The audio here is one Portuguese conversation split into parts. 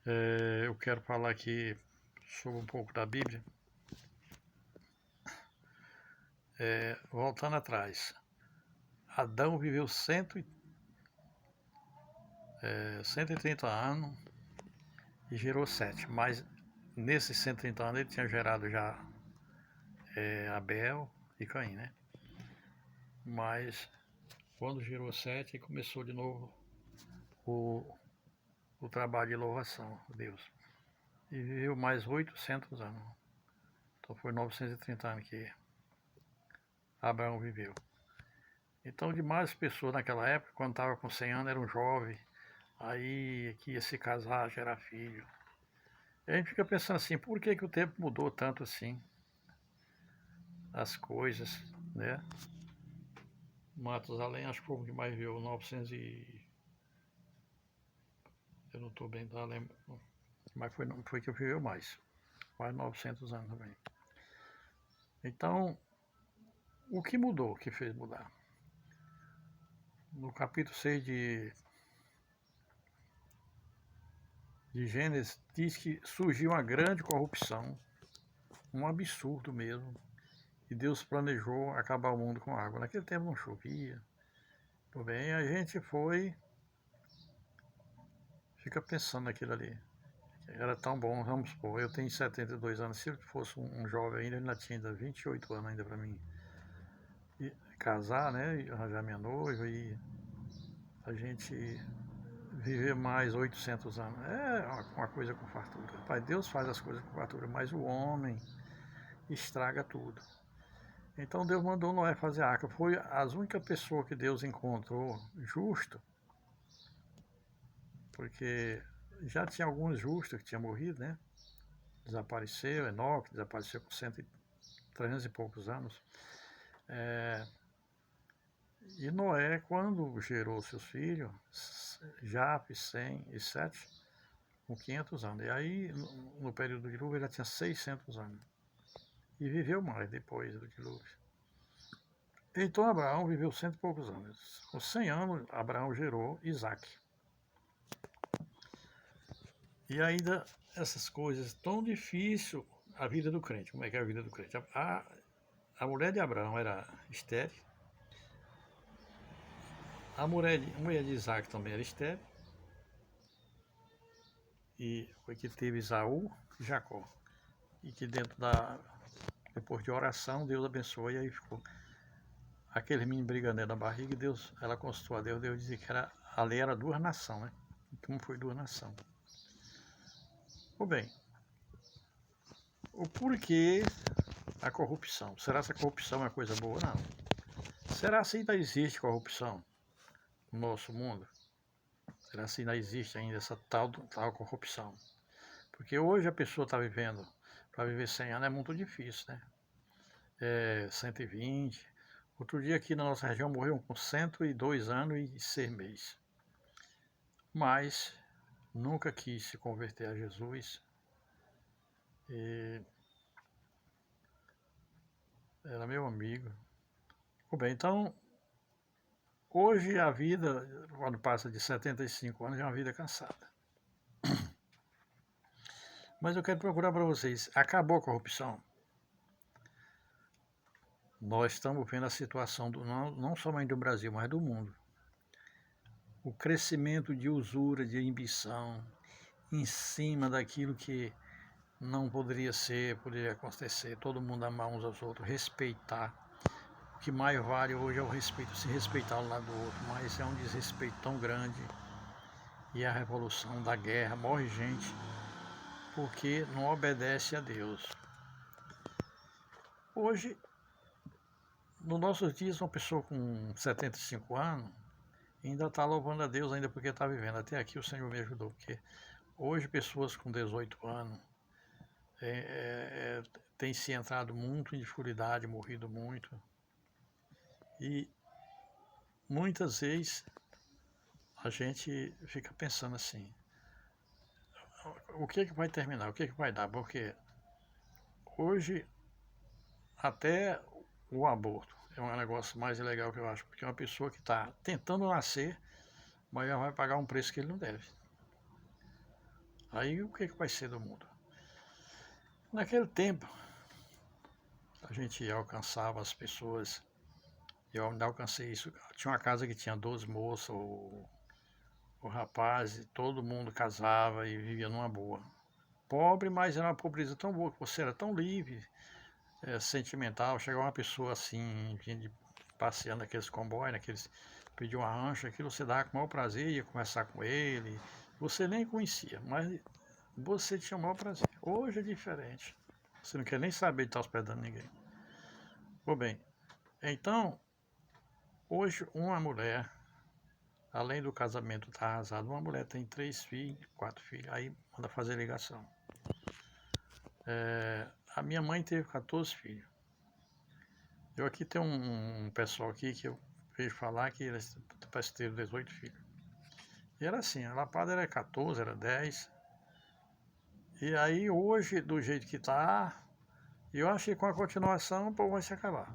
Eu quero falar aqui sobre um pouco da Bíblia. Voltando atrás, Adão viveu 130 anos e gerou 7, mas nesses 130 anos ele tinha gerado já Abel e Caim, né? Mas quando gerou 7, começou de novo o trabalho de louvação a Deus. E viveu mais 800 anos. Então foi 930 anos que Abraão viveu. Então, demais pessoas naquela época, quando estava com 100 anos, era um jovem, aí que ia se casar, gerar filho. E a gente fica pensando assim, por que o tempo mudou tanto assim? As coisas, né? Matusalém, acho que foi o que mais viveu, 900 e... Eu não estou bem da lembra, mas foi que viveu mais. Quase 900 anos também. Então, o que mudou, o que fez mudar? No capítulo 6 de Gênesis, diz que surgiu uma grande corrupção, um absurdo mesmo, e Deus planejou acabar o mundo com água. Naquele tempo não chovia. Tudo bem, a gente fica pensando naquilo ali. Era tão bom, vamos supor, eu tenho 72 anos, se eu fosse um jovem ainda tinha ainda 28 anos ainda para mim casar, né, e arranjar minha noiva e a gente viver mais 800 anos. É uma coisa com fartura. Pai, Deus faz as coisas com fartura, mas o homem estraga tudo. Então Deus mandou Noé fazer a arca. Foi a única pessoa que Deus encontrou justo, porque já tinha alguns justos que tinham morrido, né? Desapareceu, Enoque desapareceu com 300 e poucos anos. E Noé, quando gerou seus filhos, Jafé, Sem e Sete, com 500 anos. E aí, no período do dilúvio, ele já tinha 600 anos. E viveu mais depois do dilúvio. Então Abraão viveu 100 e poucos anos. Com 100 anos, Abraão gerou Isaac. E ainda essas coisas tão difíceis, a vida do crente. Como é que é a vida do crente? A mulher de Abraão era estéril. A mulher de Isaac também era estéril. E foi que teve Esaú e Jacó. E que depois de oração, Deus abençoou e aí ficou aquele menino brigando na barriga e ela consultou a Deus dizia que ali era duas nações, né? Então foi duas nações. Bem, o porquê a corrupção? Será que a corrupção é uma coisa boa? Não. Será que ainda existe corrupção no nosso mundo? Será que ainda existe ainda essa tal corrupção? Porque hoje a pessoa está vivendo, para viver 100 anos é muito difícil, né? 120. Outro dia aqui na nossa região morreu com 102 anos e 6 meses. Mas nunca quis se converter a Jesus. E era meu amigo. Bem, então, hoje a vida, quando passa de 75 anos, é uma vida cansada. Mas eu quero procurar para vocês, acabou a corrupção? Nós estamos vendo a situação, não somente do Brasil, mas do mundo. O crescimento de usura, de ambição, em cima daquilo que não poderia ser, poderia acontecer, todo mundo amar uns aos outros, respeitar. O que mais vale hoje é o respeito, se respeitar um lado do outro, mas é um desrespeito tão grande. E a revolução da guerra, morre gente porque não obedece a Deus. Hoje, nos nossos dias, uma pessoa com 75 anos ainda está louvando a Deus ainda porque está vivendo. Até aqui o Senhor me ajudou, porque hoje pessoas com 18 anos têm se entrado muito em dificuldade, morrido muito. E muitas vezes a gente fica pensando assim, o que vai terminar, o que vai dar, porque hoje até o aborto é um negócio mais legal que eu acho, porque é uma pessoa que está tentando nascer, mas já vai pagar um preço que ele não deve. Aí o que vai ser do mundo? Naquele tempo, a gente alcançava as pessoas, eu ainda alcancei isso. Tinha uma casa que tinha 12 moças, o rapaz, e todo mundo casava e vivia numa boa. Pobre, mas era uma pobreza tão boa, que você era tão livre, sentimental. Chegava uma pessoa assim, passeando naqueles comboios, naqueles, pediu uma rancha, aquilo você dava com o maior prazer, ia conversar com ele. Você nem conhecia, mas você tinha o maior prazer. Hoje é diferente. Você não quer nem saber de estar hospedando ninguém. Pô, bem, então, hoje uma mulher, além do casamento estar arrasado, uma mulher tem 3 filhos, 4 filhos, aí manda fazer ligação. A minha mãe teve 14 filhos. Eu aqui tenho um pessoal aqui que eu vejo falar que eles parece que teve 18 filhos. E era assim, a lapada era 14, era 10. E aí hoje, do jeito que tá, eu acho que com a continuação o povo vai se acabar.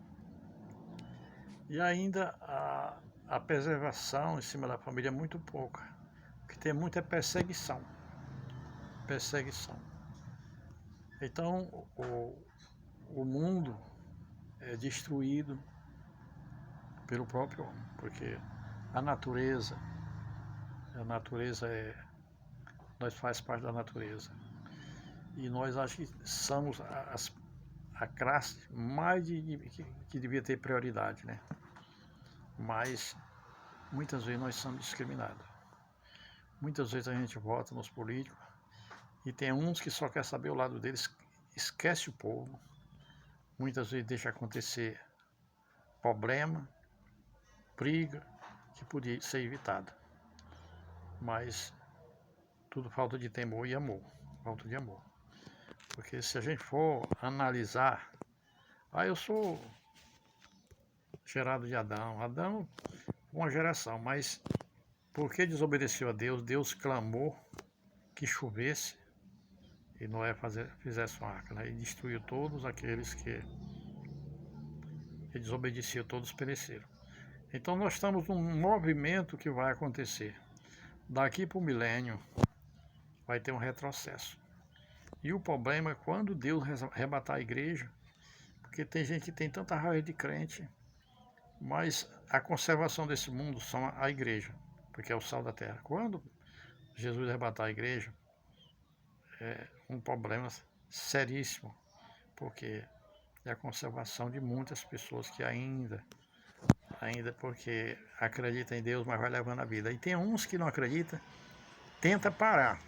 E ainda a preservação em cima da família é muito pouca. O que tem muito é perseguição. Perseguição. Então o mundo é destruído pelo próprio homem, porque a natureza nós faz parte da natureza. E nós acho que somos a classe mais que devia ter prioridade, né? Mas muitas vezes nós somos discriminados. Muitas vezes a gente vota nos políticos e tem uns que só quer saber o lado deles, esquece o povo. Muitas vezes deixa acontecer problema, briga, que podia ser evitada. Mas tudo falta de temor e amor. Falta de amor. Porque se a gente for analisar, eu sou gerado de Adão. Adão, uma geração, mas porque desobedeceu a Deus, Deus clamou que chovesse e Noé fizesse uma arca, né? E destruiu todos aqueles que desobedeciam, todos pereceram. Então nós estamos num movimento que vai acontecer. Daqui para o milênio vai ter um retrocesso. E o problema é quando Deus arrebatar a igreja, porque tem gente que tem tanta raiva de crente, mas a conservação desse mundo são a igreja, porque é o sal da terra. Quando Jesus arrebatar a igreja, é um problema seríssimo, porque é a conservação de muitas pessoas que ainda porque acreditam em Deus, mas vai levando a vida. E tem uns que não acreditam, tenta parar,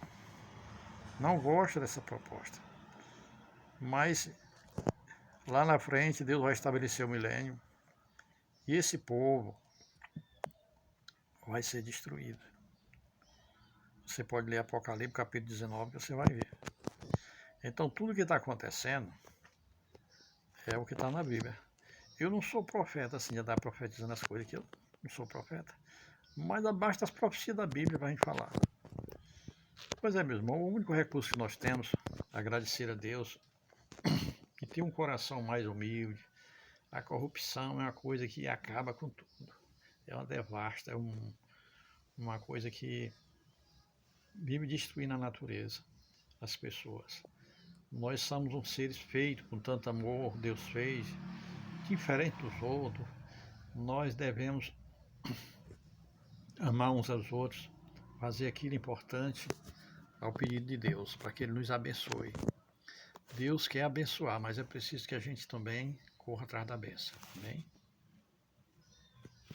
não gosta dessa proposta. Mas lá na frente Deus vai estabelecer o milênio e esse povo vai ser destruído. Você pode ler Apocalipse capítulo 19 que você vai ver. Então tudo que está acontecendo é o que está na Bíblia. Eu não sou profeta assim, de dar profetizando as coisas, que eu não sou profeta. Mas basta as profecias da Bíblia para a gente falar. Pois é, meu irmão, o único recurso que nós temos é agradecer a Deus e ter um coração mais humilde. A corrupção é uma coisa que acaba com tudo. É uma devasta, é uma coisa que vive destruindo a natureza, as pessoas. Nós somos uns seres feitos com tanto amor, Deus fez, diferente dos outros. Nós devemos amar uns aos outros, fazer aquilo importante ao pedido de Deus, para que Ele nos abençoe. Deus quer abençoar, mas é preciso que a gente também corra atrás da bênção, amém?